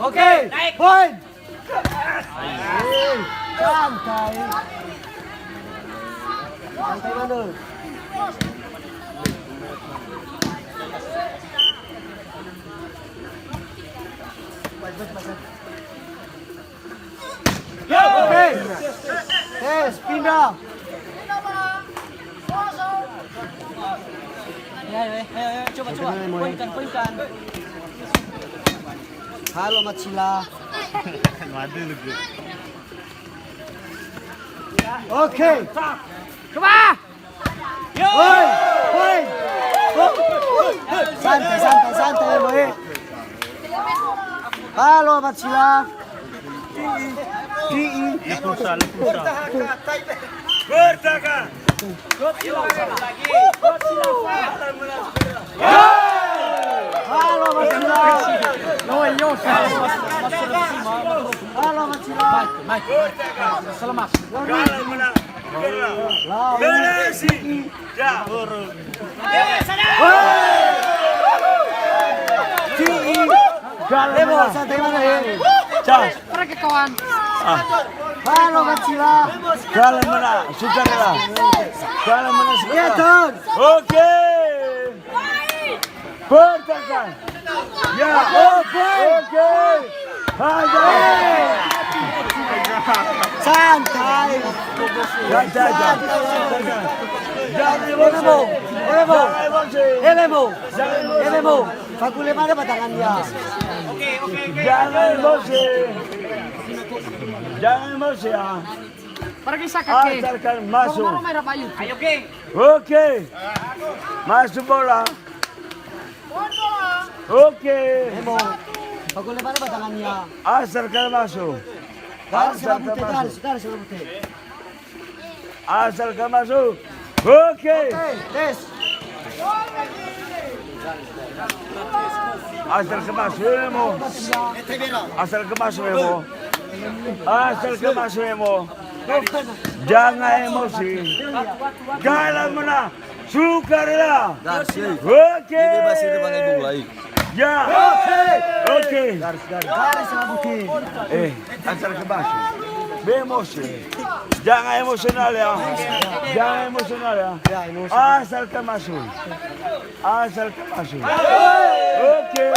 Oke, poin. Santai. Santai mana? Oke. Tes, pindah. Ayo, coba. Poinkan. Halo Mat Sila. Oke. Coba. Poin. Santai, boy. Halo Mat Sila. Bertaka. Halo Mat Sila. Halo Mat Sila. Selamat. Kalah menang. Berasi. Ya. Lebo, santai mana ya? Cas. Pergi kawan. Halo Mat Sila. Kalah menang. Sukarela. Kalah menang. Iya, Ton. Oke. Bertaka. Ya. Oke. Santai. Elemo. Fakule mana batangannya? Jangan emosi ya. Pergi sakit. Asalkan masuk. Merah payu. Ayo, King. Oke. Masuk bola. Oke. Elemo. Fakule mana batangannya? Asalkan masuk. Garis putih. Asalkan masuk. Oke. Tes. Asalkan masuk Emo. Asalkan masuk Emo. Jangan emosi. Kalah menang. Sukarela. Oke. Ya. Oke. Garis putih. Asalkan masuk. Emosi. Jangan emosional ya. Asalkan masuk. Oke.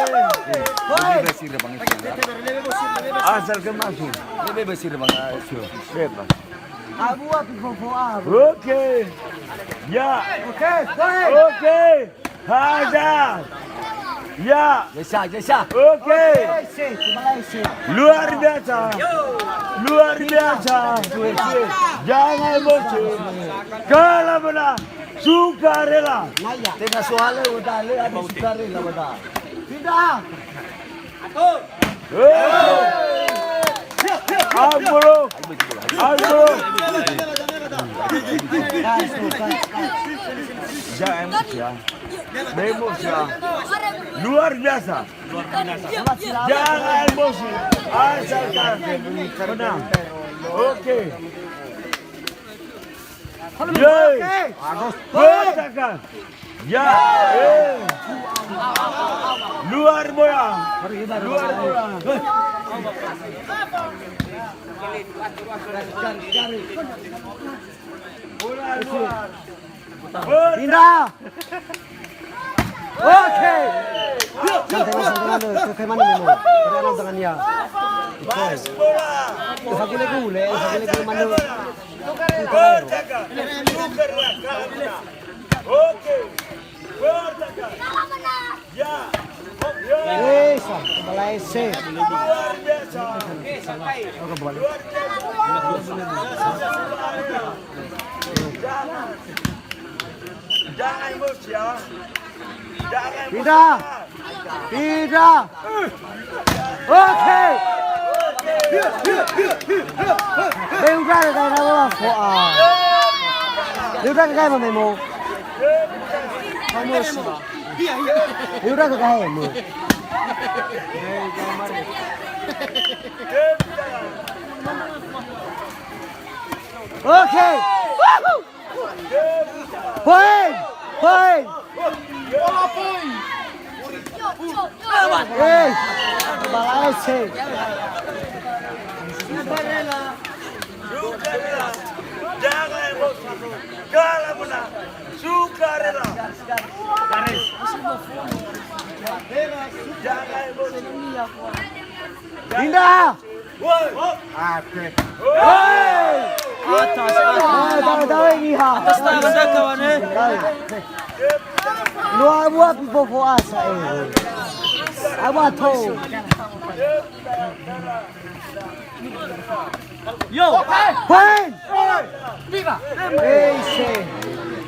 Asalkan masuk. Bebas. Abu Fofo. Oke. Ya. Oke. Hajar. Ya. Jasa. Oke. Malaysia. Luar biasa. Jangan emosi. Kalah menang. Sukarela. Tengah soalnya udah ada sukarela udah. Pindah. Ampun. Jangan emosi ya. Emosi ya. Luar biasa. Jangan emosi. Asalkan menang. Oke. Yeay. Bertakan. Ya. Luar bola. Pindah. Oke. Santai mana Memo? Berapa tangannya? Mas bola. Fakule mana? Bertakan. Oke. Bertakan. Ya. Malaysia. Luar biasa. Jangan emosi ya. Pindah. Oke. Udah kayak nama udah kayak mana Memo? Udah kayak Memo. Oke. Poin. Poin. Balai sih. Sukarela. Jangan emosi. Kalah menang. Sukarela. Jangan emosi. Pindah. Woi. Hei. Tahu ini ha. Atas na banda kawan eh. Luar buat pipo puasa Abah tahu. Yo. Poin. Viva. Sih.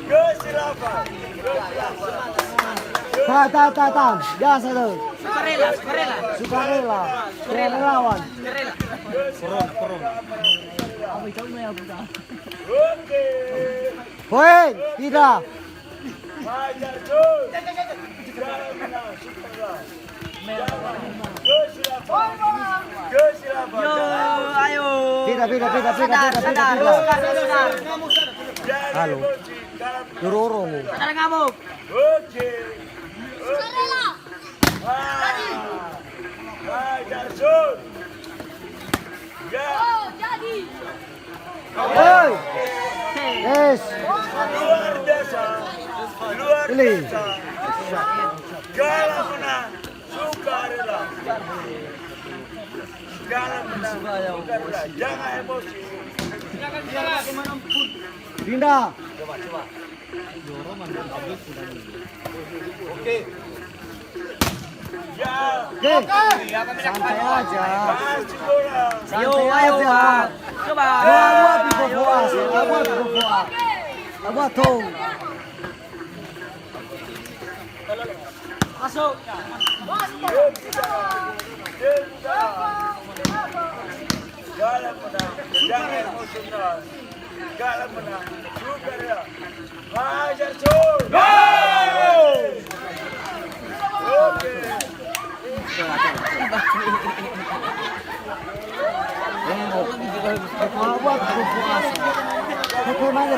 Kesilapan. Tak. Jangan satu. Sukarela. Sukarela. Relawan. Oke. Poin. Tidak. Hajar terus. Jangan menang. Sukarela. Kesilapan. Kesilapan. Yo, ayo. Tidak. Sadar. Jangan Halo. emosi. Kalah menang. Dorong. Sadar ngamuk. Oke. Hajar terus. Ya. Hei. Yes. Luar biasa. Luar Ini. biasa. Kalah menang. Sukarela. Kalah menang. Sukarela. Jangan emosi. Pindah. Ya. Oke. Santai aja. Kasih bola. Yo, Santai ayo. aja. Coba. Luar buat pipo puasa. Abah pipo puasa. Abah tahu. Masuk. Kalah menang. Jangan emosional. Kalah menang. Sukarela. Hajar terus. Oke. Abah pipo puasa. Bagaimana?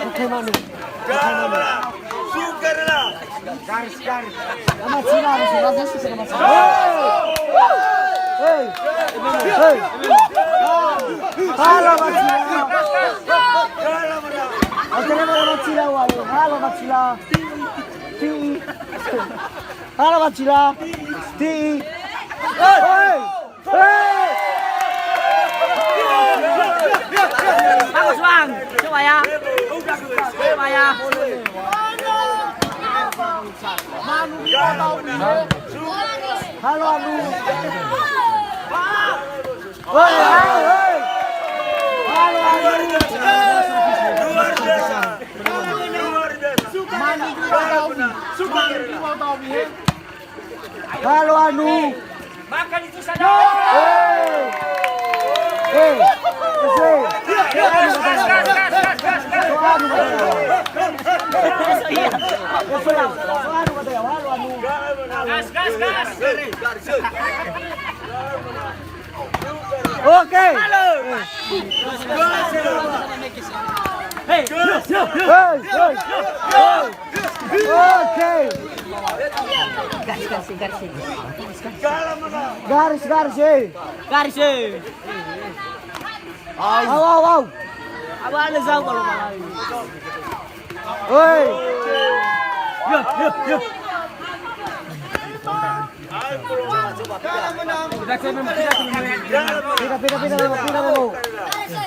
Kalah menang. Sukarela. Garis. Amat sinar, rasa sih sama sinar. Hei. Halo Macila. Kalah menang. Halo Macila wae. Halo Macila. Ti. Halo Macila. Ti. Hei. Bagus bang. Coba ya. Halo Anu. Hei. Halo Anu. Luar biasa. Kalah menang. Sukarela. Halo Anu. Makan itu sadar. Hei. Oke. Hei. Oke. Kalah menang. Garis. Garis eh. Wow. Abang ada jauh kalau malam. Hei. Yo.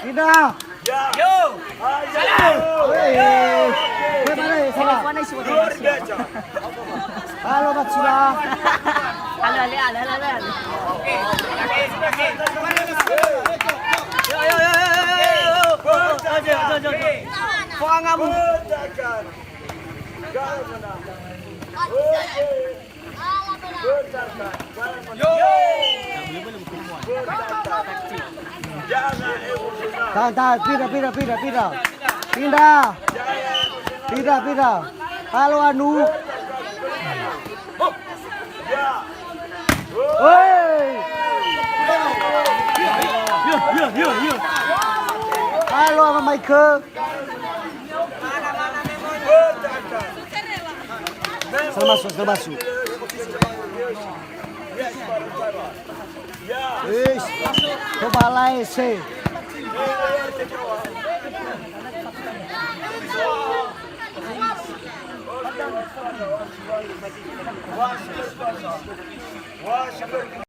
Pindah. Yo. Salah. Luar biasa. Halo Macila. Ala. Yo. Pangamu. Bertahan. Kalah menang. Oke. Bertahan. Kalah menang. Jangan emosional. Tahan. Pindah. Halo Anu. Ya. Hei. Yo. Halo sama Michael. Setelah masuk. Ya. Wis. Kepala ese. Wash